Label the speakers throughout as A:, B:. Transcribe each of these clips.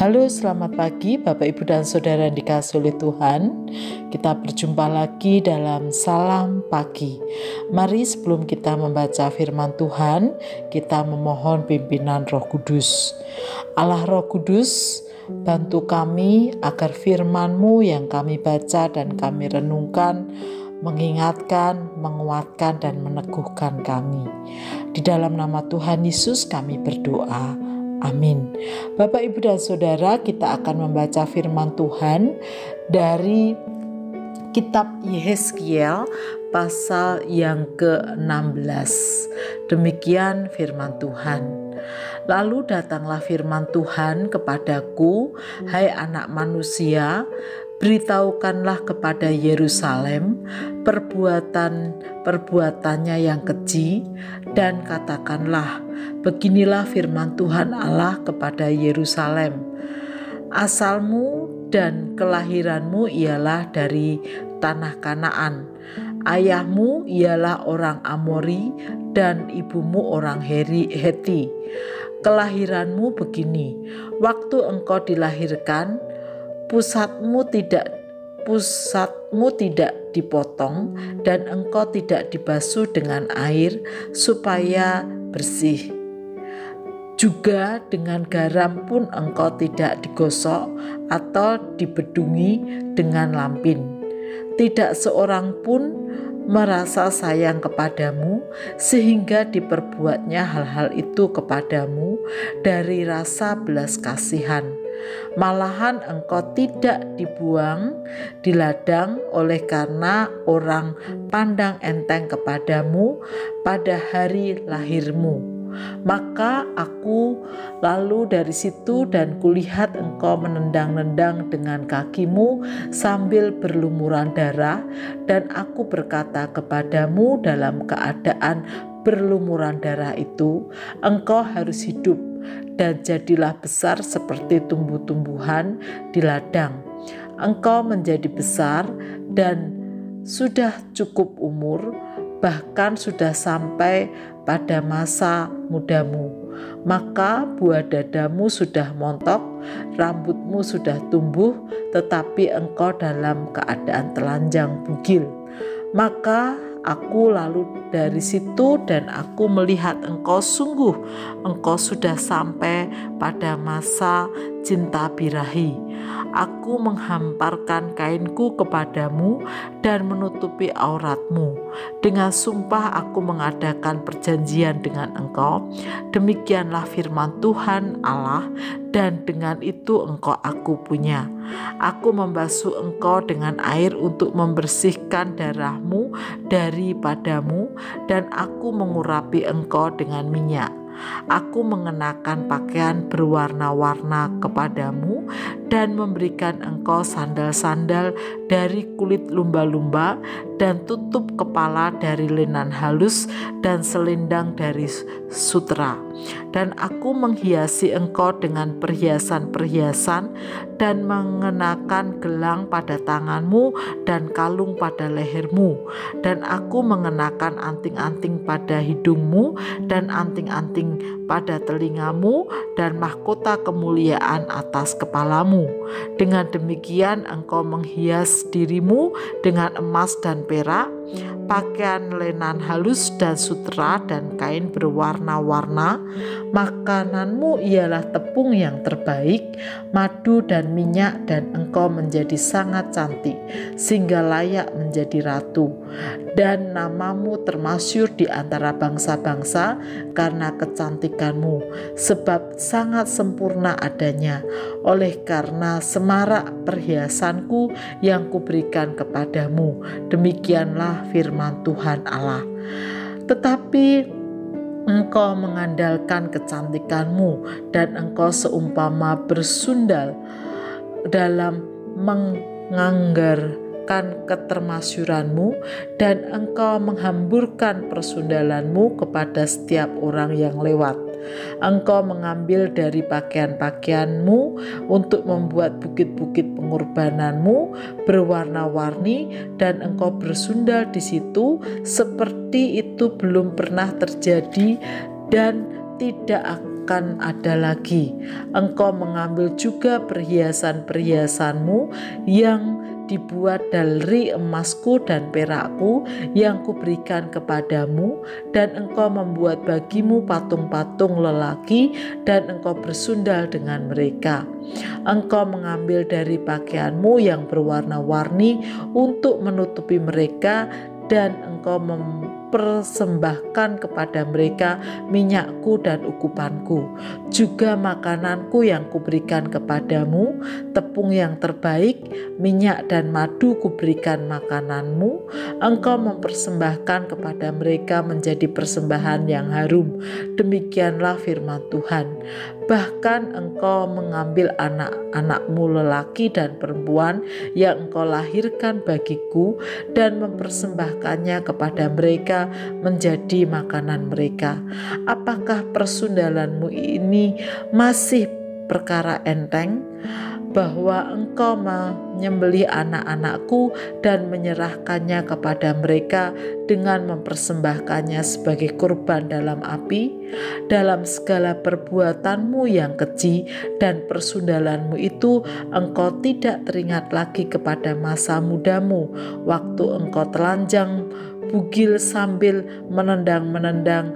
A: Halo, selamat pagi Bapak Ibu dan Saudara yang dikasihi oleh Tuhan. Kita berjumpa lagi dalam Salam Pagi. Mari sebelum kita membaca firman Tuhan, kita memohon pimpinan Roh Kudus. Allah Roh Kudus, bantu kami agar firman-Mu yang kami baca dan kami renungkan mengingatkan, menguatkan, dan meneguhkan kami. Di dalam nama Tuhan Yesus kami berdoa. Amin. Bapak, Ibu, dan Saudara, kita akan membaca firman Tuhan dari kitab Yehezkiel pasal yang ke-16. Demikian firman Tuhan. Lalu datanglah firman Tuhan kepadaku, hai anak manusia, beritahukanlah kepada Yerusalem perbuatannya yang keji, dan katakanlah, beginilah firman Tuhan Allah kepada Yerusalem. Asalmu dan kelahiranmu ialah dari tanah Kanaan. Ayahmu ialah orang Amori dan ibumu orang Heti. Kelahiranmu begini, waktu engkau dilahirkan, pusatmu tidak dipotong dan engkau tidak dibasuh dengan air supaya bersih. Juga dengan garam pun engkau tidak digosok atau dibedungi dengan lampin. Tidak seorang pun merasa sayang kepadamu sehingga diperbuatnya hal-hal itu kepadamu dari rasa belas kasihan. Malahan engkau tidak dibuang di ladang oleh karena orang pandang enteng kepadamu pada hari lahirmu. Maka aku lalu dari situ dan kulihat engkau menendang-nendang dengan kakimu sambil berlumuran darah, dan aku berkata kepadamu dalam keadaan berlumuran darah itu, engkau harus hidup dan jadilah besar seperti tumbuh-tumbuhan di ladang. Engkau menjadi besar dan sudah cukup umur, bahkan sudah sampai pada masa mudamu. Maka buah dadamu sudah montok, rambutmu sudah tumbuh, tetapi engkau dalam keadaan telanjang bugil. Maka aku lalu dari situ dan aku melihat engkau sudah sampai pada masa cinta birahi. Aku menghamparkan kainku kepadamu dan menutupi auratmu. Dengan sumpah aku mengadakan perjanjian dengan engkau. Demikianlah firman Tuhan Allah, dan dengan itu engkau aku punya. Aku membasuh engkau dengan air untuk membersihkan darahmu daripadamu, dan aku mengurapi engkau dengan minyak. Aku mengenakan pakaian berwarna-warna kepadamu dan memberikan engkau sandal-sandal dari kulit lumba-lumba dan tutup kepala dari lenan halus dan selendang dari sutera. Dan aku menghiasi engkau dengan perhiasan-perhiasan dan mengenakan gelang pada tanganmu dan kalung pada lehermu. Dan aku mengenakan anting-anting pada hidungmu dan anting-anting pada telingamu dan mahkota kemuliaan atas kepalamu. Dengan demikian engkau menghias dirimu dengan emas dan perak, pakaian lenan halus dan sutera dan kain berwarna-warna. Makananmu ialah tepung yang terbaik, madu dan minyak, dan engkau menjadi sangat cantik sehingga layak menjadi ratu. Dan namamu termasyhur di antara bangsa-bangsa karena kecantikanmu, sebab sangat sempurna adanya, oleh karena semarak perhiasanku yang kuberikan kepadamu. Demikianlah firman Tuhan Allah. Tetapi engkau mengandalkan kecantikanmu, dan engkau seumpama bersundal dalam menganggarkan ketermasyuranmu, dan engkau menghamburkan persundalanmu kepada setiap orang yang lewat. Engkau mengambil dari pakaian-pakaianmu untuk membuat bukit-bukit pengorbananmu berwarna-warni, dan engkau bersundal di situ seperti itu belum pernah terjadi dan tidak akan ada lagi. Engkau mengambil juga perhiasan-perhiasanmu yang dibuat dari emasku dan perakku yang kuberikan kepadamu, dan engkau membuat bagimu patung-patung lelaki dan engkau bersundal dengan mereka. Engkau mengambil dari pakaianmu yang berwarna-warni untuk menutupi mereka, dan engkau mempersembahkan kepada mereka minyakku dan ukupanku, juga makananku yang kuberikan kepadamu, tepung yang terbaik, minyak dan madu kuberikan makananmu. Engkau mempersembahkan kepada mereka menjadi persembahan yang harum. Demikianlah firman Tuhan. Bahkan engkau mengambil anak-anakmu lelaki dan perempuan yang engkau lahirkan bagiku dan mempersembahkannya kepada mereka menjadi makanan mereka. Apakah persundalanmu ini masih perkara enteng, bahwa engkau menyembelih anak-anakku dan menyerahkannya kepada mereka dengan mempersembahkannya sebagai kurban dalam api? Dalam segala perbuatanmu yang keji dan persundalanmu itu, engkau tidak teringat lagi kepada masa mudamu, waktu engkau telanjang bugil sambil menendang-menendang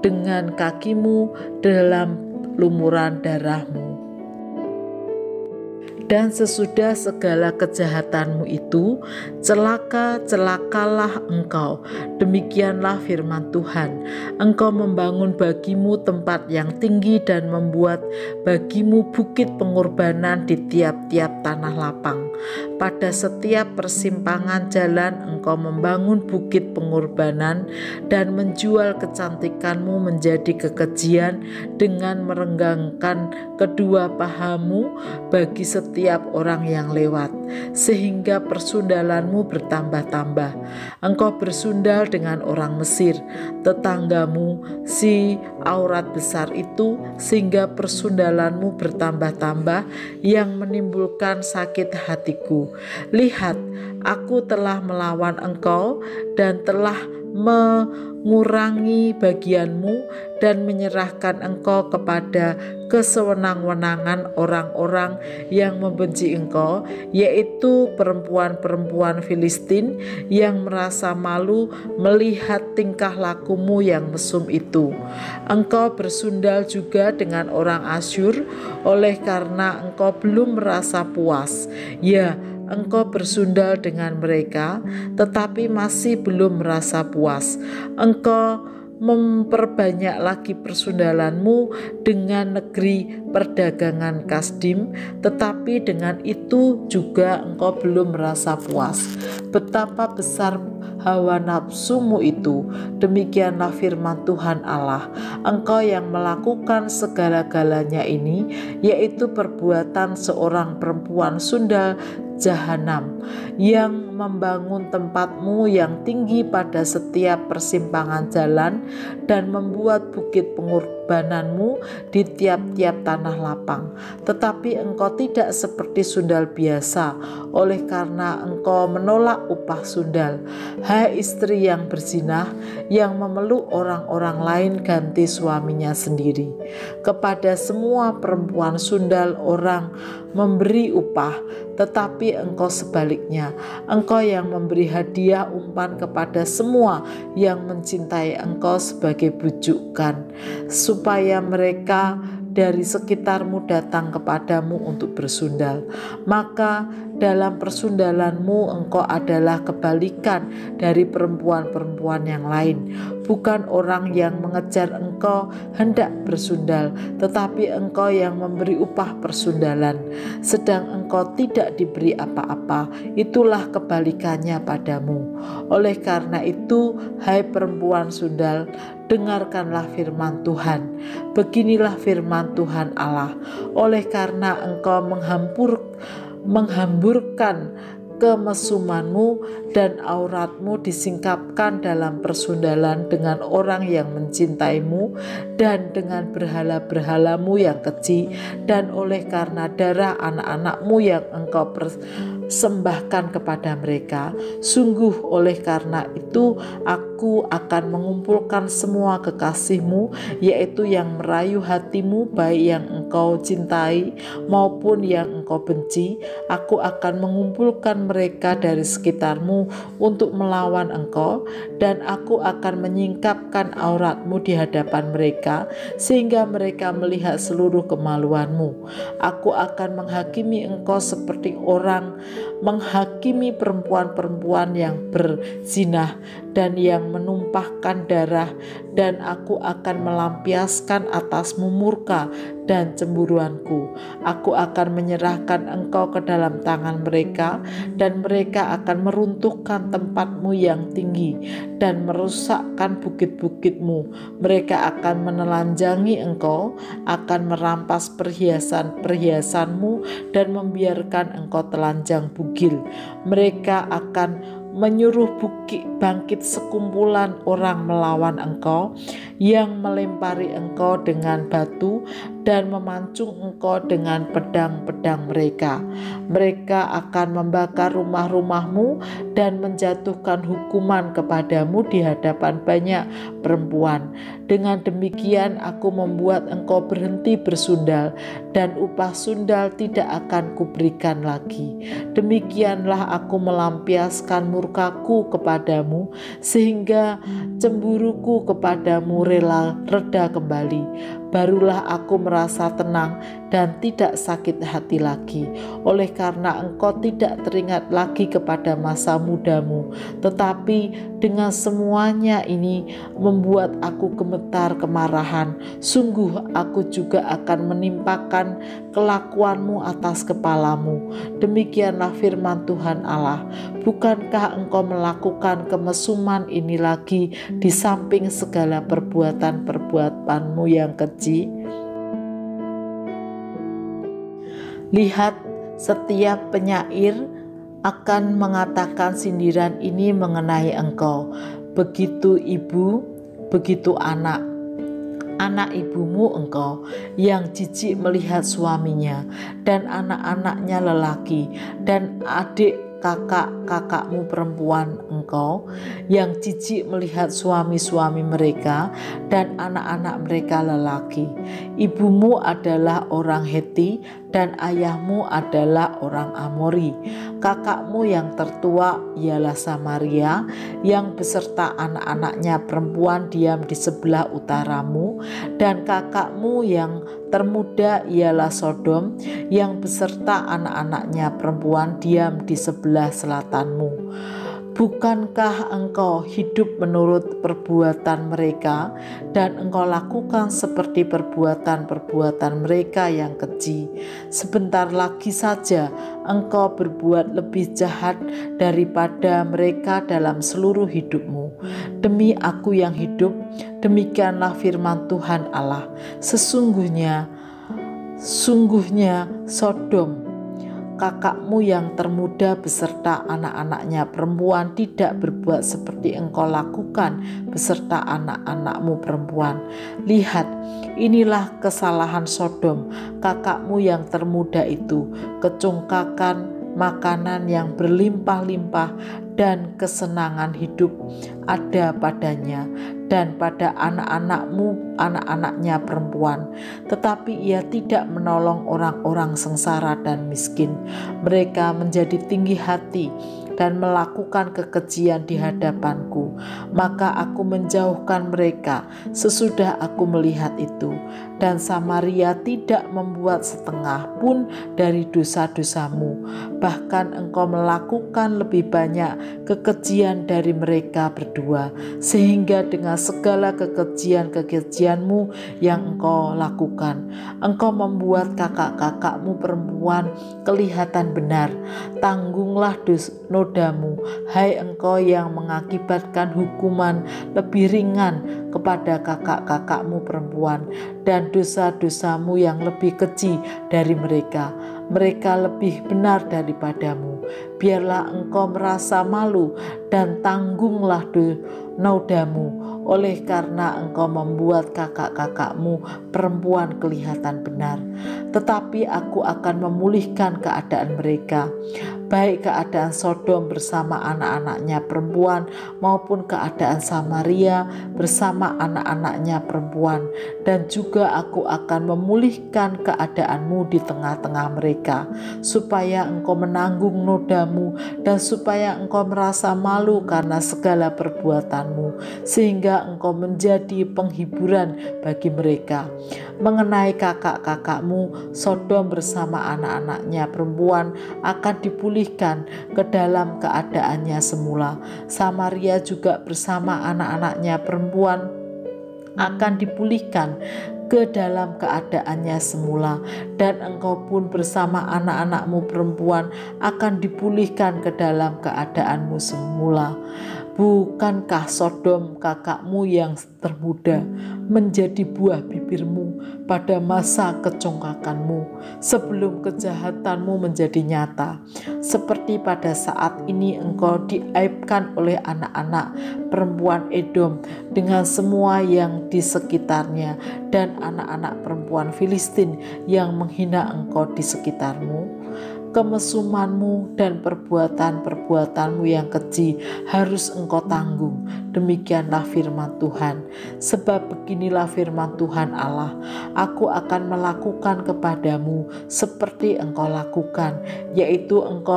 A: dengan kakimu dalam lumuran darahmu. Dan sesudah segala kejahatanmu itu, celakalah engkau. Demikianlah firman Tuhan. Engkau membangun bagimu tempat yang tinggi dan membuat bagimu bukit pengorbanan di tiap-tiap tanah lapang. Pada setiap persimpangan jalan engkau membangun bukit pengorbanan dan menjual kecantikanmu menjadi kekejian dengan merenggangkan kedua pahamu bagi setiap orang yang lewat, sehingga persundalanmu bertambah-tambah. Engkau bersundal dengan orang Mesir, tetanggamu, si aurat besar itu, sehingga persundalanmu bertambah-tambah yang menimbulkan sakit hatiku. Lihat, aku telah melawan engkau dan telah mengurangi bagianmu dan menyerahkan engkau kepada kesewenang-wenangan orang-orang yang membenci engkau, yaitu perempuan-perempuan Filistin yang merasa malu melihat tingkah lakumu yang mesum itu. Engkau bersundal juga dengan orang Asyur oleh karena engkau belum merasa puas. Ya, engkau bersundal dengan mereka, tetapi masih belum merasa puas. Engkau memperbanyak lagi persundalanmu dengan negeri perdagangan Kasdim, tetapi dengan itu juga engkau belum merasa puas. Betapa besar hawa nafsumu itu, demikianlah firman Tuhan Allah. Engkau yang melakukan segala-galanya ini, yaitu perbuatan seorang perempuan sundal jahanam, yang membangun tempatmu yang tinggi pada setiap persimpangan jalan dan membuat bukit pengorbananmu di tiap-tiap tanah lapang. Tetapi engkau tidak seperti sundal biasa, oleh karena engkau menolak upah sundal. Hai istri yang berzinah, yang memeluk orang-orang lain ganti suaminya sendiri. Kepada semua perempuan sundal orang memberi upah, tetapi engkau sebaliknya, engkau yang memberi hadiah umpan kepada semua yang mencintai engkau sebagai bujukan, supaya mereka dari sekitarmu datang kepadamu untuk bersundal. Maka dalam persundalanmu engkau adalah kebalikan dari perempuan-perempuan yang lain. Bukan orang yang mengejar engkau hendak bersundal, tetapi engkau yang memberi upah persundalan, sedang engkau tidak diberi apa-apa. Itulah kebalikannya padamu. Oleh karena itu, hai perempuan sundal, dengarkanlah firman Tuhan. Beginilah firman Tuhan Allah. Oleh karena engkau menghamburkan kemesumanmu dan auratmu disingkapkan dalam persundalan dengan orang yang mencintaimu dan dengan berhala-berhalamu yang keji, dan oleh karena darah anak-anakmu yang engkau sembahkan kepada mereka. Sungguh oleh karena itu aku akan mengumpulkan semua kekasihmu, yaitu yang merayu hatimu, baik yang engkau cintai maupun yang engkau benci. Aku akan mengumpulkan mereka dari sekitarmu untuk melawan engkau, dan aku akan menyingkapkan auratmu di hadapan mereka, sehingga mereka melihat seluruh kemaluanmu. Aku akan menghakimi engkau seperti orang menghakimi perempuan-perempuan yang berzinah dan yang menumpahkan darah, dan aku akan melampiaskan atasmu murka dan cemburuanku. Aku akan menyerahkan engkau ke dalam tangan mereka, dan mereka akan meruntuhkan tempatmu yang tinggi dan merusakkan bukit-bukitmu. Mereka akan menelanjangi engkau, akan merampas perhiasan-perhiasanmu dan membiarkan engkau telanjang bugil. Mereka akan menyuruh bangkit sekumpulan orang melawan engkau, yang melempari engkau dengan batu dan memancung engkau dengan pedang-pedang mereka. Mereka akan membakar rumah-rumahmu dan menjatuhkan hukuman kepadamu di hadapan banyak perempuan. Dengan demikian aku membuat engkau berhenti bersundal, dan upah sundal tidak akan kuberikan lagi. Demikianlah aku melampiaskan murkaku kepadamu, sehingga cemburuku kepadamu reda kembali. Barulah aku merasa tenang dan tidak sakit hati lagi, oleh karena engkau tidak teringat lagi kepada masa mudamu. Tetapi dengan semuanya ini membuat aku gemetar kemarahan. Sungguh aku juga akan menimpakan kelakuanmu atas kepalamu. Demikianlah firman Tuhan Allah. Bukankah engkau melakukan kemesuman ini lagi di samping segala perbuatan-perbuatanmu yang keji? Lihat, setiap penyair akan mengatakan sindiran ini mengenai engkau. Begitu ibu, begitu anak. Anak ibumu engkau yang jijik melihat suaminya, dan anak-anaknya lelaki, dan adik kakak-kakakmu perempuan engkau yang jijik melihat suami-suami mereka dan anak-anak mereka lelaki. Ibumu adalah orang Heti dan ayahmu adalah orang Amori. Kakakmu yang tertua ialah Samaria, yang beserta anak-anaknya perempuan diam di sebelah utaramu, dan kakakmu yang termuda ialah Sodom, yang beserta anak-anaknya perempuan diam di sebelah selatanmu. Bukankah engkau hidup menurut perbuatan mereka, dan engkau lakukan seperti perbuatan-perbuatan mereka yang keji? Sebentar lagi saja engkau berbuat lebih jahat daripada mereka dalam seluruh hidupmu. Demi aku yang hidup, demikianlah firman Tuhan Allah, sesungguhnya Sodom, kakakmu yang termuda beserta anak-anaknya perempuan tidak berbuat seperti engkau lakukan beserta anak-anakmu perempuan. Lihat, inilah kesalahan Sodom, kakakmu yang termuda itu, kecongkakan makanan yang berlimpah-limpah dan kesenangan hidup ada padanya dan pada anak-anakmu, anak-anaknya perempuan. Tetapi ia tidak menolong orang-orang sengsara dan miskin. Mereka menjadi tinggi hati dan melakukan kekejian di hadapanku. Maka aku menjauhkan mereka sesudah aku melihat itu. Dan Samaria tidak membuat setengah pun dari dosa-dosamu. Bahkan engkau melakukan lebih banyak kekejian dari mereka berdua, sehingga dengan segala kekejian-kekejianmu yang engkau lakukan, engkau membuat kakak-kakakmu perempuan kelihatan benar. Tanggunglah nodamu, hai engkau yang mengakibatkan hukuman lebih ringan kepada kakak-kakakmu perempuan, dan dosa-dosamu yang lebih keji dari mereka. Mereka lebih benar daripadamu. Biarlah engkau merasa malu dan tanggunglah nodamu, oleh karena engkau membuat kakak-kakakmu perempuan kelihatan benar. Tetapi aku akan memulihkan keadaan mereka, baik keadaan Sodom bersama anak-anaknya perempuan maupun keadaan Samaria bersama anak-anaknya perempuan. Dan juga aku akan memulihkan keadaanmu di tengah-tengah mereka, supaya engkau menanggung nodamu dan supaya engkau merasa malu karena segala perbuatanmu, sehingga engkau menjadi penghiburan bagi mereka. Mengenai kakak-kakakmu, Sodom bersama anak-anaknya perempuan akan dipulihkan ke dalam keadaannya semula. Samaria juga bersama anak-anaknya perempuan akan dipulihkan ke dalam keadaannya semula, dan engkau pun bersama anak-anakmu perempuan akan dipulihkan ke dalam keadaanmu semula. Bukankah Sodom kakakmu yang termuda menjadi buah bibirmu pada masa kecongkakanmu, sebelum kejahatanmu menjadi nyata? Seperti pada saat ini engkau diaibkan oleh anak-anak perempuan Edom dengan semua yang di sekitarnya, dan anak-anak perempuan Filistin yang menghina engkau di sekitarmu. Kemesumanmu dan perbuatan-perbuatanmu yang keji harus engkau tanggung. Demikianlah firman Tuhan. Sebab beginilah firman Tuhan Allah, aku akan melakukan kepadamu seperti engkau lakukan, yaitu engkau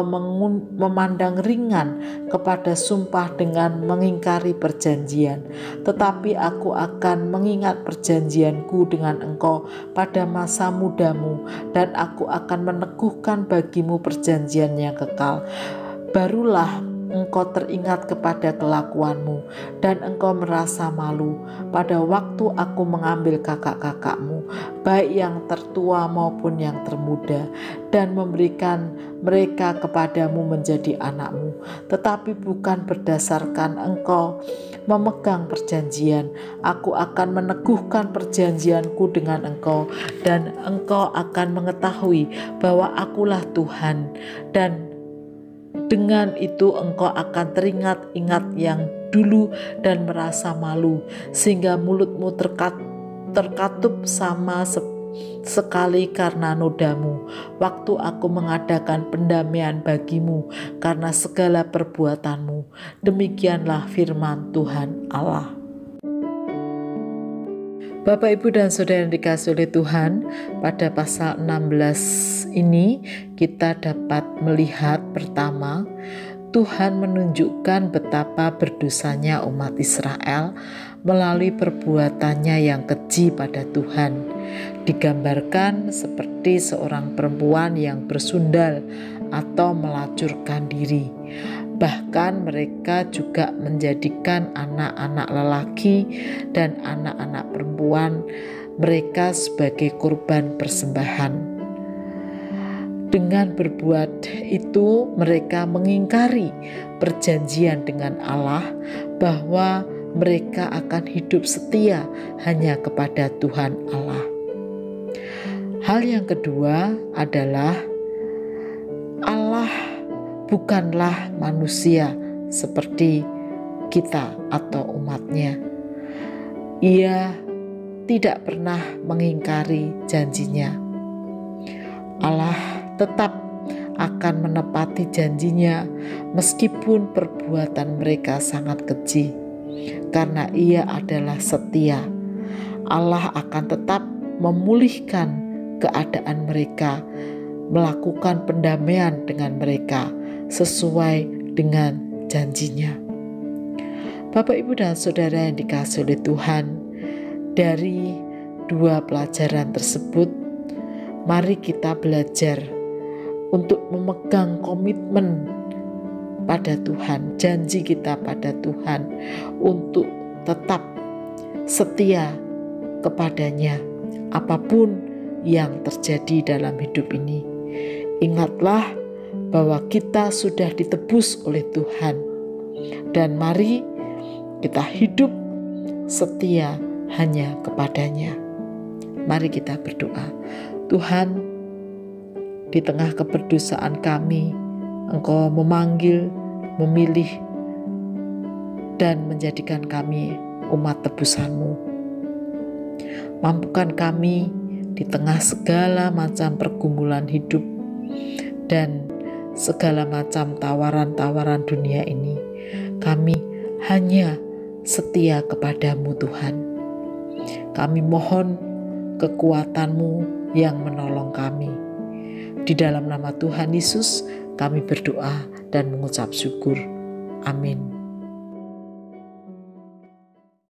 A: memandang ringan kepada sumpah dengan mengingkari perjanjian. Tetapi aku akan mengingat perjanjianku dengan engkau pada masa mudamu, dan aku akan meneguhkan bagimu perjanjian yang kekal. Barulah engkau teringat kepada kelakuanmu, dan engkau merasa malu pada waktu aku mengambil kakak-kakakmu, baik yang tertua maupun yang termuda, dan memberikan mereka kepadamu menjadi anakmu. Tetapi bukan berdasarkan engkau memegang perjanjian. Aku akan meneguhkan perjanjianku dengan engkau, dan engkau akan mengetahui bahwa akulah Tuhan. Dan dengan itu engkau akan teringat-ingat yang dulu dan merasa malu, sehingga mulutmu terkatup sama sekali karena nodamu, waktu aku mengadakan pendamaian bagimu karena segala perbuatanmu. Demikianlah firman Tuhan Allah. Bapak, Ibu, dan Saudara yang dikasihi oleh Tuhan, pada pasal 16 ini kita dapat melihat pertama, Tuhan menunjukkan betapa berdosanya umat Israel melalui perbuatannya yang keji pada Tuhan. Digambarkan seperti seorang perempuan yang bersundal atau melacurkan diri. Bahkan mereka juga menjadikan anak-anak lelaki dan anak-anak perempuan mereka sebagai korban persembahan. Dengan berbuat itu mereka mengingkari perjanjian dengan Allah bahwa mereka akan hidup setia hanya kepada Tuhan Allah. Hal yang kedua adalah Allah bukanlah manusia seperti kita atau umatnya. Ia tidak pernah mengingkari janjinya. Allah tetap akan menepati janjinya meskipun perbuatan mereka sangat keji, karena Ia adalah setia. Allah akan tetap memulihkan keadaan mereka, melakukan pendamaian dengan mereka sesuai dengan janjinya. Bapak, Ibu, dan Saudara yang dikasihi oleh Tuhan, dari dua pelajaran tersebut, mari kita belajar untuk memegang komitmen pada Tuhan, janji kita pada Tuhan untuk tetap setia kepadanya apapun yang terjadi dalam hidup ini. Ingatlah bahwa kita sudah ditebus oleh Tuhan, dan mari kita hidup setia hanya kepadanya. Mari kita berdoa. Tuhan, di tengah keberdosaan kami, Engkau memanggil, memilih dan menjadikan kami umat tebusan-Mu. Mampukan kami di tengah segala macam pergumulan hidup dan segala macam tawaran-tawaran dunia ini, kami hanya setia kepada-Mu Tuhan. Kami mohon kekuatan-Mu yang menolong kami. Di dalam nama Tuhan Yesus kami berdoa dan mengucap syukur. Amin.